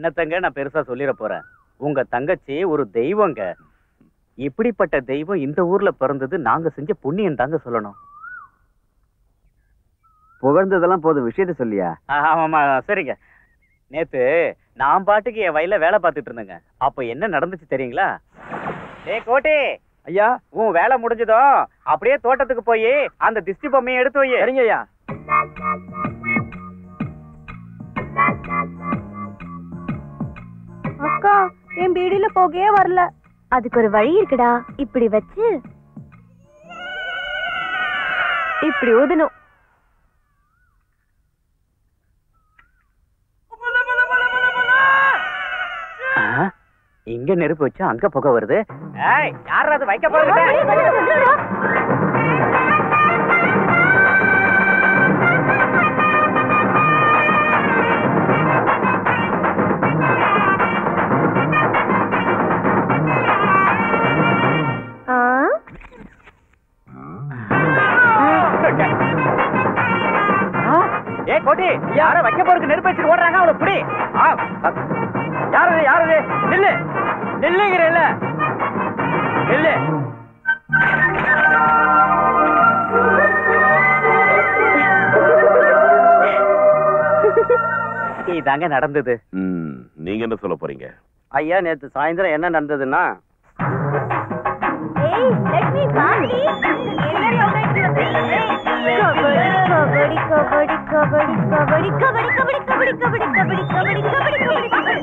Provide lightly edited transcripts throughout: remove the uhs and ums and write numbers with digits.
என்னத்தங்க நான் பெருசா சொல்லிட போறேன். உங்க தங்கச்சி ஒரு தெய்வங்க. இப்படிப்பட்ட தெய்வம் இந்த ஊர்ல பிறந்தது நாங்க செஞ்ச புண்ணியம் தாங்க சொல்லணும். புகழ்ந்ததெல்லாம் போதும், விஷயத்த சொல்லியா? ஆமாமா, சரிங்க. நேத்து நான் பாட்டுக்கு என் வயல்ல வேலை பார்த்துட்டு இருந்தேங்க. அப்ப என்ன நடந்துச்சு தெரியுங்களா? ஏய் கோட்டி ஐயா, உன் வேலை முடிஞ்சதோ அப்படியே தோட்டத்துக்கு போய் அந்த திஷ்டி பொம்மையை எடுத்து வை. சரிங்க ஐயா. அக்கா, என் பீடியில போகவே வரல. அதுக்கு ஒரு வழி இருக்குடா. இப்படி வச்சு இப்படி ஊதணும். இங்க நெருப்பு வச்சா அங்க புகை வருது. யாரும் அது வைக்க போறது? ஏ கோட்டி, யார வைக்க போறதுக்கு நெருப்பு வச்சு ஓடுறாங்க, அவளை புடி. யாரு யாரு? நில்லு நில்லுங்கிறல்ல, நில்லு. இதாங்க நடந்தது. நீங்க என்ன சொல்ல போறீங்க? ஐயா, நேத்து சாயந்தரம் என்ன நடந்ததுன்னா, கபடி கபடி கபடி கபடி கபடி கபடி கபடி கபடி கபடி கபடி கபடி கபடி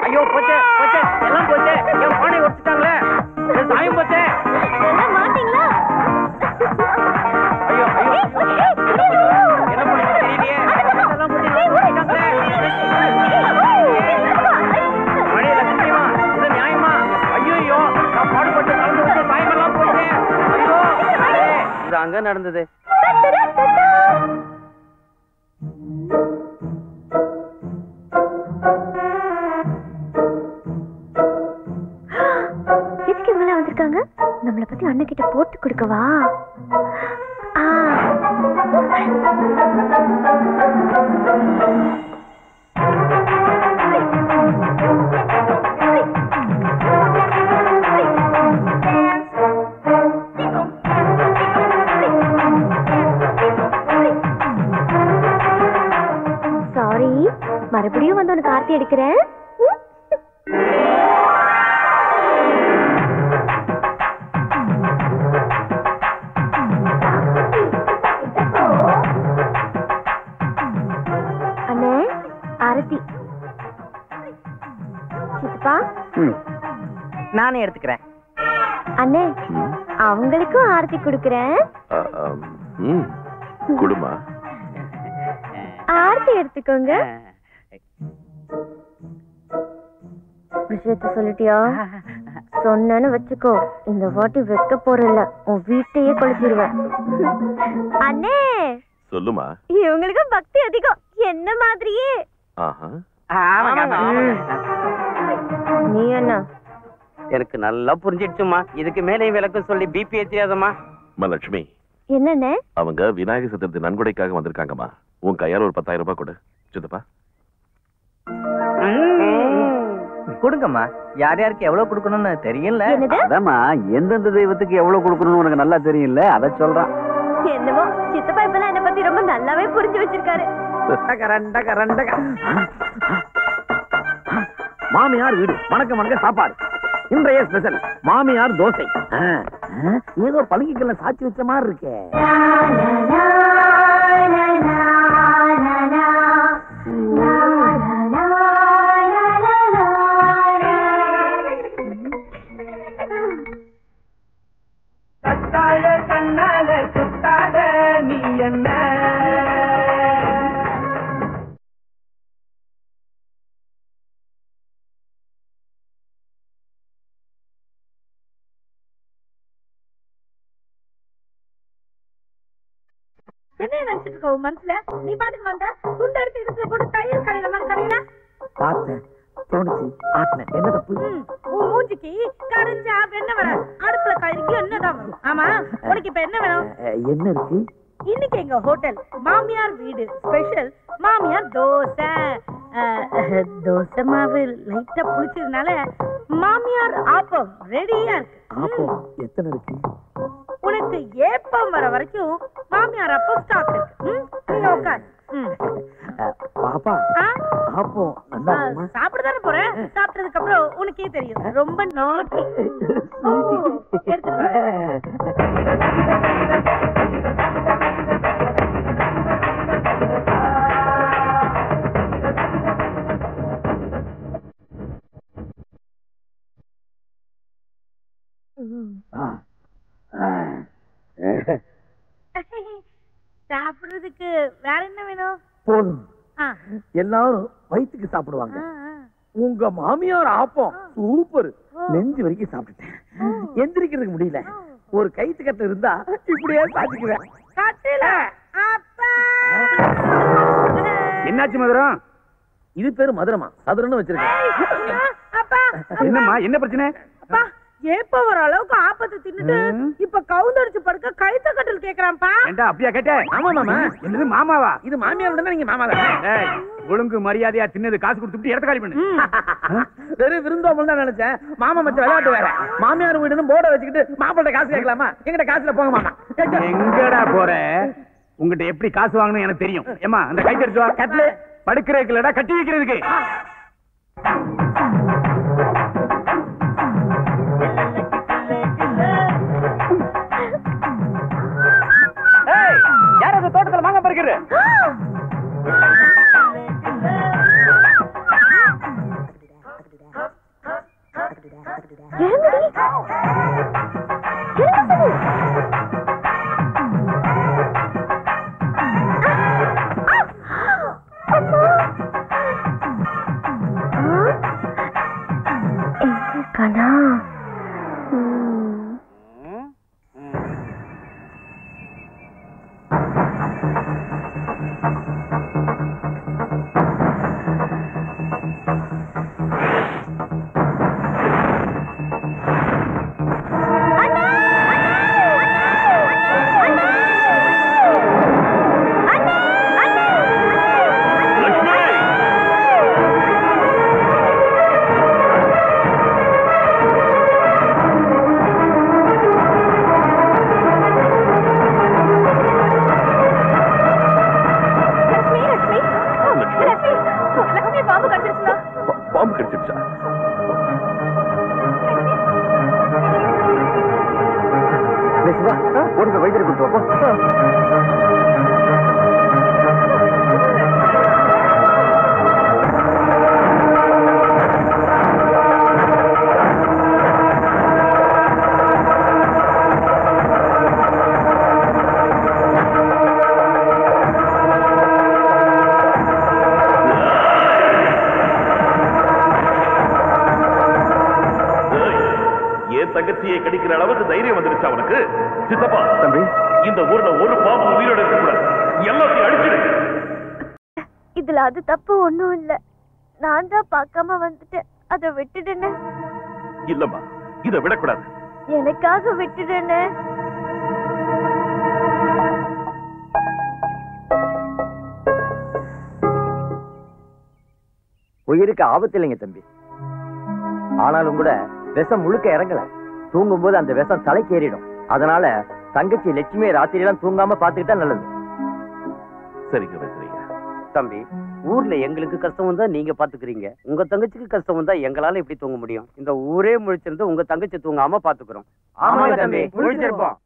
ஐயோ போச்சே போச்சே, எல்லாம் போச்சே. என் பானை உடைச்சிட்டாங்களே, சாயம் போச்சே. மாட்டீங்களா? ஐயோ ஐயோ, என்ன பண்ணுறது தெரியலையே. எல்லாம் போட்டு மழையில சத்தியமா இது நியாயமா? ஐயோ, நான் பாடுபட்டு கலந்து விட்டு சாயமெல்லாம் போச்சே. ஐயோ, இது அங்க நடந்தது. எதுக்கு இவங்க வந்திருக்காங்க? நம்மளை பத்தி அண்ணன் கிட்ட போட்டு கொடுக்கவா? சாரி, மறுபடியும் வந்து உனக்கு ஆர்த்தி எடுக்கிறேன். அண்ணே, ஆரத்தி. சித்தப்பா, நானே எடுத்துக்கிறேன். அண்ணே, அவங்களுக்கும் ஆரத்தி கொடுக்கிறேன். குடுமா ஆரத்தி எடுத்துக்கோங்க. விஷயத்த சொல்லிட்டியா? சொன்னேன்னு வச்சுக்கோ, இந்த வாட்டி வைக்க போறல உன் வீட்டையே கொளுத்திடுவேன். அண்ணே, சொல்லுமா. இவங்களுக்கும் பக்தி அதிகம், என்ன மாதிரியே. நீ என்ன? எனக்கு நல்லா புரிஞ்சிடுச்சுமா. இதுக்கு மேலே விளக்கம் சொல்லி பிபி ஏற்றியாதம்மா. லட்சுமி, என்னண்ணே? அவங்க விநாயகர் சதுர்த்தி நன்கொடைக்காக வந்திருக்காங்கம்மா. உன் கையால ஒரு 10,000 ரூபாய் கொடு. சித்தப்பா கொடுங்கம்மா. யார் யாருக்கு எவ்வளவு கொடுக்கணும்னு தெரியல. அதாம்மா, எந்தெந்த தெய்வத்துக்கு எவ்வளவு கொடுக்கணும்னு உனக்கு நல்லா தெரியல, அத சொல்றான். என்னவோ சித்தப்பா இப்பெல்லாம் என்ன பத்தி ரொம்ப நல்லாவே புரிஞ்சு வச்சிருக்காரு. மாமியார் வீடு வணக்கம் வணக்கம் சாப்பாடு. இன்றைய ஸ்பெஷல் மாமியார் தோசை. ஏதோ பழங்கிக்கல்ல சாட்சி வச்ச மாதிரி இருக்கே. வச்சுக்கோ மனசுல. நீ பாட்டுக்கு வந்த துண்டு எடுத்து இதுல போட்டு தயிர் கடையில மாதிரி கடையில பார்த்தேன், தோணுச்சு, ஆட்டினேன். என்ன தப்பு? உன் மூஞ்சிக்கு கரைஞ்சா வெண்ணெய் வராது, அடுப்புல கறிக்கு என்னதான் வரும். ஆமா, உனக்கு இப்ப என்ன வேணும்? என்ன இருக்கு? இன்னைக்கு எங்க ஹோட்டல் மாமியார் வீடு ஸ்பெஷல் மாமியார் தோசை. தோசை மாவு லைட்டா புளிச்சதுனால மாமியார் ஆப்பம் ரெடியா இருக்கு. ஆப்பம் எத்தனை இருக்கு? உனக்கு ஏப்பம் வர வரைக்கும் மாமியார் அப்பம் ஸ்டாக் இருக்கு. நீங்க உட்காரு. பாப்பா, ஆப்பம் நல்லா இருக்குமா? சாப்பிடதானே போறேன். சாப்பிட்டதுக்கு அப்புறம் உனக்கே தெரியும். ரொம்ப நாட்டு சாப்பிடுறதுக்கு வேற என்ன வேணும்? போதும், எல்லாரும் வயிற்றுக்கு சாப்பிடுவாங்க. உங்க மாமியார் ஆப்பம் சூப்பர். நெஞ்சு வரைக்கும் சாப்பிட்டுட்டேன், எந்திரிக்கிறதுக்கு முடியல. ஒரு கைத்து கட்டை இருந்தா இப்படியே சாப்பிட்டுக்குவேன். என்னாச்சு மதுரம்? இது பேரு மதுரமா? சதுரன்னு வச்சிருக்கேன். என்னம்மா, என்ன பிரச்சனை? ஏப்ப வர அளவுக்கு ஆப்பத்தை தின்னுட்டு இப்ப கவுந்தடிச்சு படுக்க கைத்த கட்டல் கேக்குறான்ப்பா. ஏண்டா அப்படியா கேட்ட? ஆமா மாமா. என்னது மாமாவா? இது மாமியார் தானே, நீங்க மாமா தானே? ஒழுங்கு மரியாதையா தின்னது காசு கொடுத்துட்டு இடத்த காலி பண்ணு. வெறும் விருந்தோம்பல் தான் நினைச்சேன். மாமா மச்ச விளையாட்டு வேற. மாமியார் வீடுன்னு போர்டை வச்சுக்கிட்டு மாப்பிள்ளை காசு கேட்கலாமா? எங்கிட்ட காசுல போக மாமா. எங்கடா போற? உங்ககிட்ட எப்படி காசு வாங்கணும் எனக்கு தெரியும். ஏமா அந்த கை தெரிச்சு வா. கட்ல படுக்கிறதுக்கு இல்லடா, கட்டி வைக்கிறதுக்கு. யார் அந்த தோட்டத்துல மாங்க பறிக்கிறது? தங்கச்சியை கடிக்கிற அளவுக்கு தைரியம் வந்துருச்சு அவனுக்கு. சித்தப்பா தம்பி, இந்த ஊர்ல ஒரு பாம்பு உயிரோட இருக்க கூடாது, எல்லாத்தையும் அடிச்சிடு. இதுல அது தப்பு ஒண்ணும் இல்ல. நான் தான் பார்க்காம வந்துட்டேன், அதை விட்டுடுன்னு. இல்லம்மா, இதை விடக்கூடாது. எனக்காக விட்டுடுன்னு. உயிருக்கு ஆபத்து இல்லைங்க தம்பி. ஆனாலும் கூட விஷம் முழுக்க இறங்கல. தூங்கும் போது அந்த விஷம் தலைக்கு ஏறிடும். அதனால தங்கச்சி லட்சுமியை ராத்திரி எல்லாம் தூங்காம பாத்துக்கிட்டா நல்லது. சரிங்க வைத்திரியா. தம்பி, ஊர்ல எங்களுக்கு கஷ்டம் வந்தா நீங்க பாத்துக்கிறீங்க, உங்க தங்கச்சிக்கு கஷ்டம் வந்தா எங்களால எப்படி தூங்க முடியும்? இந்த ஊரே முழிச்சிருந்து உங்க தங்கச்சி தூங்காம பாத்துக்கிறோம். ஆமா தம்பி, முழிச்சிருப்போம்.